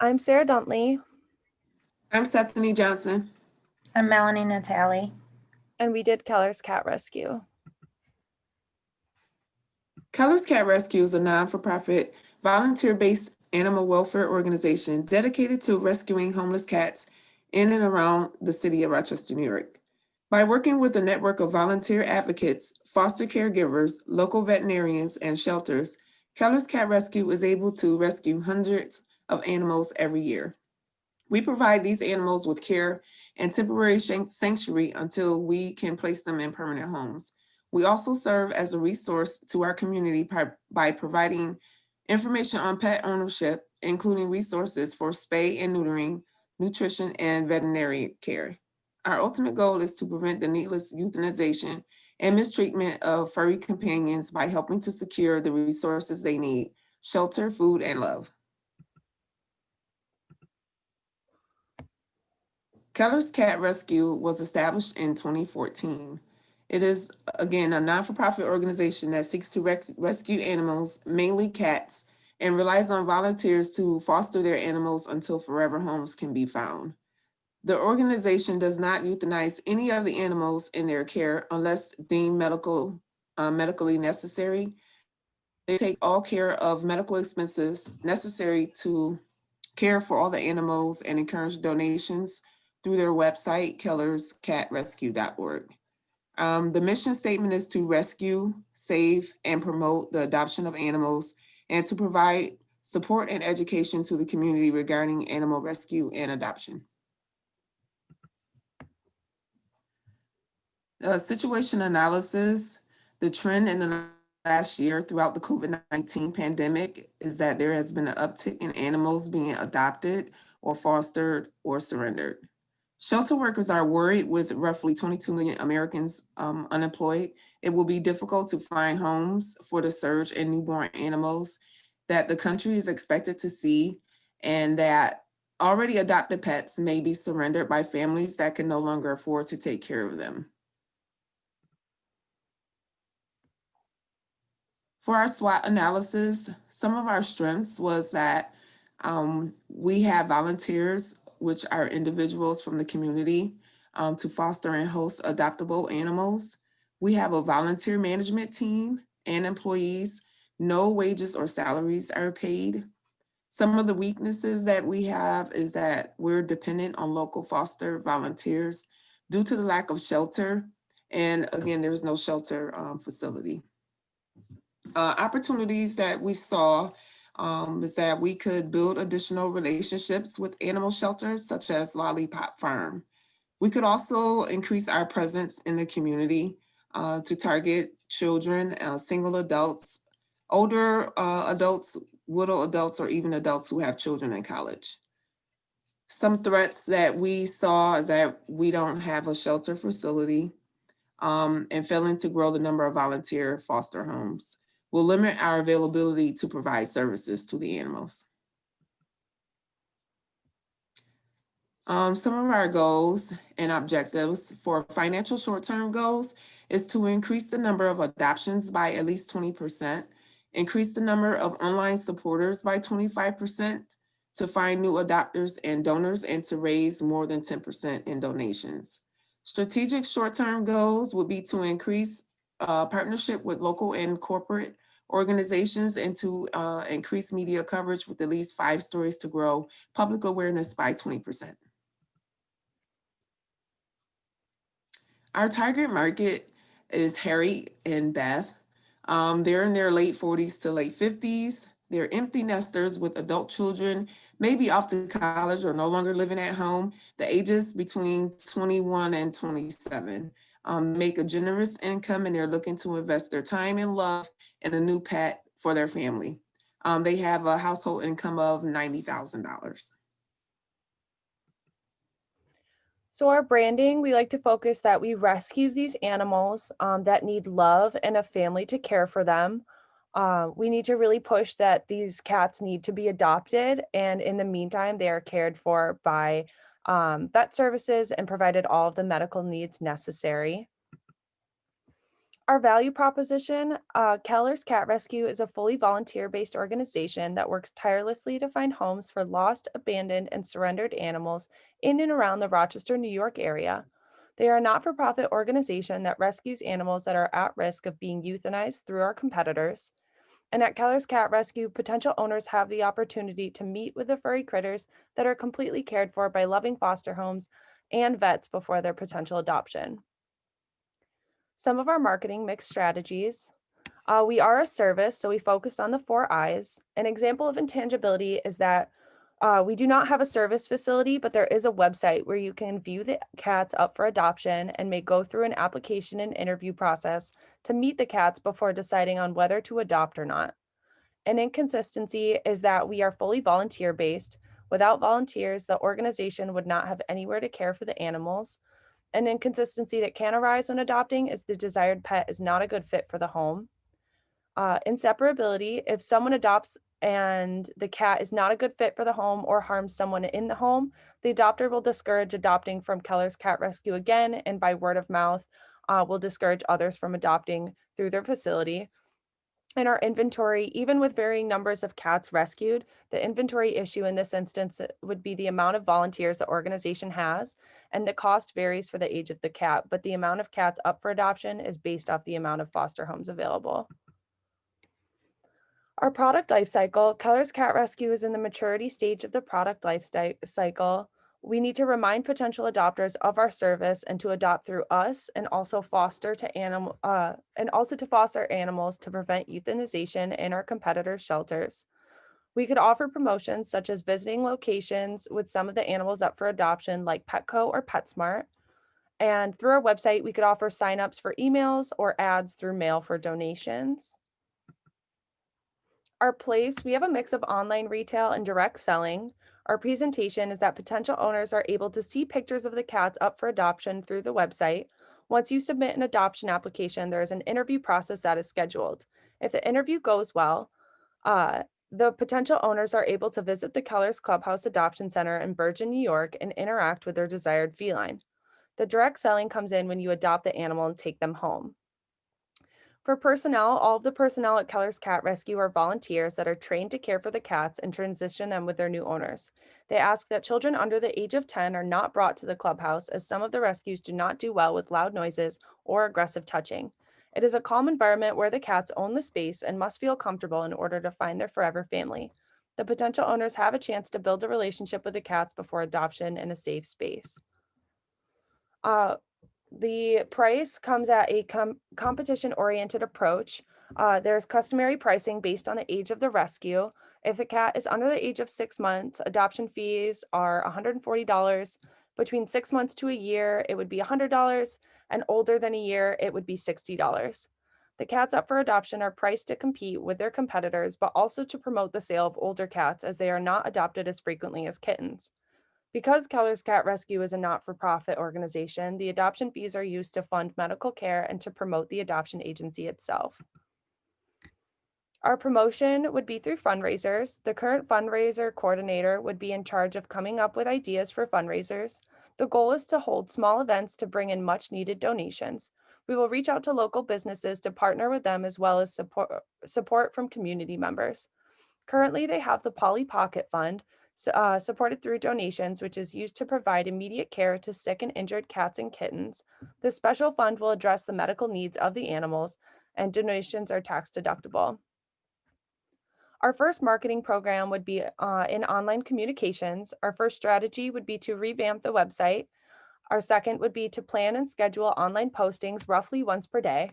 I'm Sarah Duntley, I'm Stephanie Johnson. I'm Melanie Natali. and we did Keller's Cat Rescue. Keller's Cat Rescue is a non-for-profit, volunteer-based animal welfare organization dedicated to rescuing homeless cats in and around the city of Rochester, New York. By working with a network of volunteer advocates, foster caregivers, local veterinarians, and shelters, Keller's Cat Rescue is able to rescue hundreds of animals every year. We provide these animals with care and temporary sanctuary until we can place them in permanent homes. We also serve as a resource to our community by providing information on pet ownership, including resources for spay and neutering, nutrition, and veterinary care. Our ultimate goal is to prevent the needless euthanization and mistreatment of furry companions by helping to secure the resources they need: shelter, food, and love. Keller's Cat Rescue was established in 2014. It is, again, a non-for-profit organization that seeks to rescue animals, mainly cats, and relies on volunteers to foster their animals until forever homes can be found. The organization does not euthanize any of the animals in their care unless deemed medically necessary. They take all care of medical expenses necessary to care for all the animals and encourage donations through their website, kellerscatrescue.org. The mission statement is to rescue, save, and promote the adoption of animals and to provide support and education to the community regarding animal rescue and adoption. Situation analysis: the trend in the last year throughout the COVID-19 pandemic is that there has been an uptick in animals being adopted or fostered or surrendered. Shelter workers are worried with roughly 22 million Americans unemployed. It will be difficult to find homes for the surge in newborn animals that the country is expected to see, and that already adopted pets may be surrendered by families that can no longer afford to take care of them. For our SWOT analysis, some of our strengths was that we have volunteers, which are individuals from the community, to foster and host adoptable animals. We have a volunteer management team and employees. No wages or salaries are paid. Some of the weaknesses that we have is that we're dependent on local foster volunteers due to the lack of shelter. And again, there's no shelter facility. Opportunities that we saw is that we could build additional relationships with animal shelters such as Lollipop Farm. We could also increase our presence in the community to target children, single adults, older adults, widow adults, or even adults who have children in college. Some threats that we saw is that we don't have a shelter facility and failing to grow the number of volunteer foster homes will limit our availability to provide services to the animals. Some of our goals and objectives for financial short-term goals is to increase the number of adoptions by at least 20%, increase the number of online supporters by 25%, to find new adopters and donors, and to raise more than 10% in donations. Strategic short-term goals would be to increase partnership with local and corporate organizations and to increase media coverage with at least 5 stories to grow public awareness by 20%. Our target market is Harry and Beth. They're in their late 40s to late 50s. They're empty nesters with adult children, maybe off to college or no longer living at home. The ages between 21 and 27. Make a generous income and they're looking to invest their time and love in a new pet for their family. They have a household income of $90,000. So our branding, we like to focus that we rescue these animals that need love and a family to care for them. We need to really push that these cats need to be adopted, and in the meantime, they are cared for by vet services and provided all of the medical needs necessary. Our value proposition, Keller's Cat Rescue is a fully volunteer-based organization that works tirelessly to find homes for lost, abandoned, and surrendered animals in and around the Rochester, New York area. They are a not-for-profit organization that rescues animals that are at risk of being euthanized through our competitors. And at Keller's Cat Rescue, potential owners have the opportunity to meet with the furry critters that are completely cared for by loving foster homes and vets before their potential adoption. Some of our marketing mix strategies. We are a service, so we focused on the 4 I's. An example of intangibility is that we do not have a service facility, but there is a website where you can view the cats up for adoption and may go through an application and interview process to meet the cats before deciding on whether to adopt or not. An inconsistency is that we are fully volunteer based. Without volunteers, the organization would not have anywhere to care for the animals. An inconsistency that can arise when adopting is the desired pet is not a good fit for the home. Inseparability, if someone adopts and the cat is not a good fit for the home or harms someone in the home, the adopter will discourage adopting from Keller's Cat Rescue again, and by word of mouth, will discourage others from adopting through their facility. In our inventory, even with varying numbers of cats rescued, the inventory issue in this instance would be the amount of volunteers the organization has, and the cost varies for the age of the cat, but the amount of cats up for adoption is based off the amount of foster homes available. Our product life cycle, Keller's Cat Rescue is in the maturity stage of the product life cycle. We need to remind potential adopters of our service and to adopt through us, and also to foster animals to prevent euthanization in our competitors' shelters. We could offer promotions such as visiting locations with some of the animals up for adoption, like Petco or PetSmart. And through our website, we could offer signups for emails or ads through mail for donations. Our place, we have a mix of online retail and direct selling. Our presentation is that potential owners are able to see pictures of the cats up for adoption through the website. Once you submit an adoption application, there is an interview process that is scheduled. If the interview goes well, uh, the potential owners are able to visit the Keller's Clubhouse Adoption Center in Bergen, New York, and interact with their desired feline. The direct selling comes in when you adopt the animal and take them home. For personnel, all of the personnel at Keller's Cat Rescue are volunteers that are trained to care for the cats and transition them with their new owners. They ask that children under the age of 10 are not brought to the clubhouse, as some of the rescues do not do well with loud noises or aggressive touching. It is a calm environment where the cats own the space and must feel comfortable in order to find their forever family. The potential owners have a chance to build a relationship with the cats before adoption in a safe space. The price comes at a competition-oriented approach. There's customary pricing based on the age of the rescue. If the cat is under the age of 6 months, adoption fees are $140. Between 6 months to a year, it would be $100, and older than a year, it would be $60. The cats up for adoption are priced to compete with their competitors, but also to promote the sale of older cats, as they are not adopted as frequently as kittens. Because Keller's Cat Rescue is a not-for-profit organization, the adoption fees are used to fund medical care and to promote the adoption agency itself. Our promotion would be through fundraisers. The current fundraiser coordinator would be in charge of coming up with ideas for fundraisers. The goal is to hold small events to bring in much-needed donations. We will reach out to local businesses to partner with them, as well as support from community members. Currently, they have the Polly Pocket Fund, supported through donations, which is used to provide immediate care to sick and injured cats and kittens. This special fund will address the medical needs of the animals, and donations are tax deductible. Our first marketing program would be in online communications. Our first strategy would be to revamp the website. Our second would be to plan and schedule online postings roughly once per day.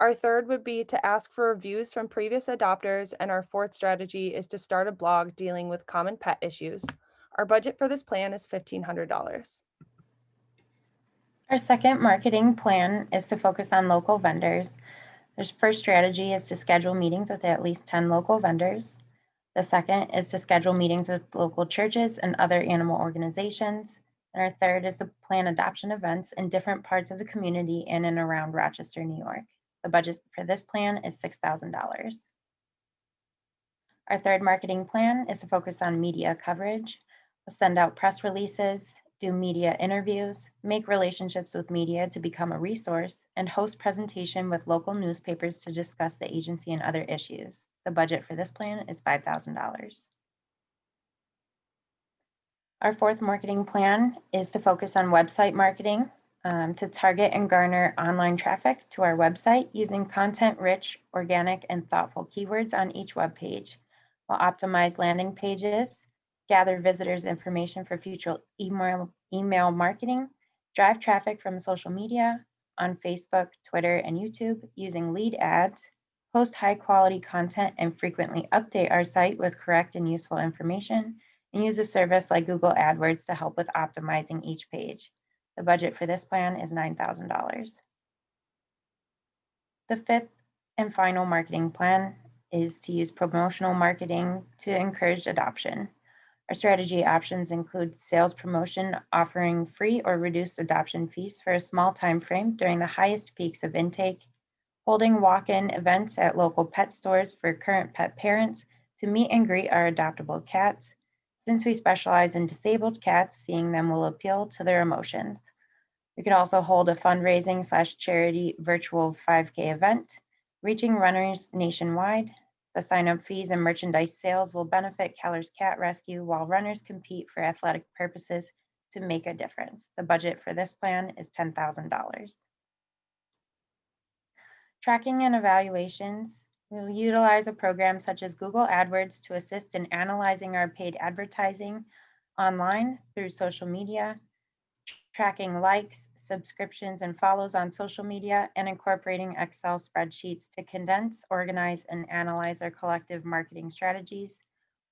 Our third would be to ask for reviews from previous adopters, and our fourth strategy is to start a blog dealing with common pet issues. Our budget for this plan is $1,500. Our second marketing plan is to focus on local vendors. The first strategy is to schedule meetings with at least 10 local vendors. The second is to schedule meetings with local churches and other animal organizations. And our third is to plan adoption events in different parts of the community in and around Rochester, New York. The budget for this plan is $6,000. Our third marketing plan is to focus on media coverage. We'll send out press releases, do media interviews, make relationships with media to become a resource, and host presentation with local newspapers to discuss the agency and other issues. The budget for this plan is $5,000. Our fourth marketing plan is to focus on website marketing to target and garner online traffic to our website using content-rich, organic, and thoughtful keywords on each web page. We'll optimize landing pages, gather visitors' information for future email marketing, drive traffic from social media on Facebook, Twitter, and YouTube using lead ads, post high-quality content, and frequently update our site with correct and useful information, and use a service like Google AdWords to help with optimizing each page. The budget for this plan is $9,000. The fifth and final marketing plan is to use promotional marketing to encourage adoption. Our strategy options include sales promotion offering free or reduced adoption fees for a small time frame during the highest peaks of intake, holding walk-in events at local pet stores for current pet parents to meet and greet our adoptable cats. Since we specialize in disabled cats, seeing them will appeal to their emotions. We could also hold a fundraising/charity virtual 5K event, reaching runners nationwide. The sign-up fees and merchandise sales will benefit Keller's Cat Rescue while runners compete for athletic purposes to make a difference. The budget for this plan is $10,000. Tracking and evaluations. We'll utilize a program such as Google AdWords to assist in analyzing our paid advertising online through social media, tracking likes, subscriptions, and follows on social media, and incorporating Excel spreadsheets to condense, organize, and analyze our collective marketing strategies.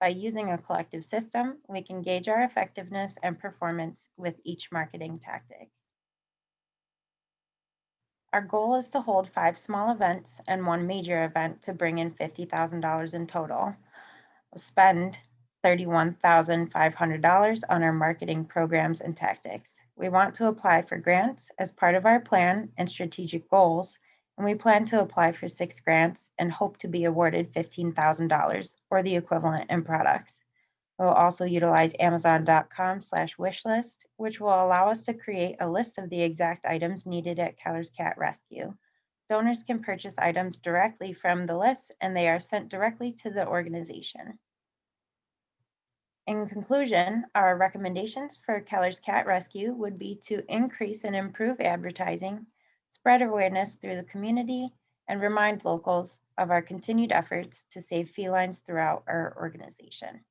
By using a collective system, we can gauge our effectiveness and performance with each marketing tactic. Our goal is to hold 5 small events and 1 major event to bring in $50,000 in total. We'll spend $31,500 on our marketing programs and tactics. We want to apply for grants as part of our plan and strategic goals, and we plan to apply for 6 grants and hope to be awarded $15,000 or the equivalent in products. We'll also utilize Amazon.com/wishlist, which will allow us to create a list of the exact items needed at Keller's Cat Rescue. Donors can purchase items directly from the list, and they are sent directly to the organization. In conclusion, our recommendations for Keller's Cat Rescue would be to increase and improve advertising, spread awareness through the community, and remind locals of our continued efforts to save felines throughout our organization.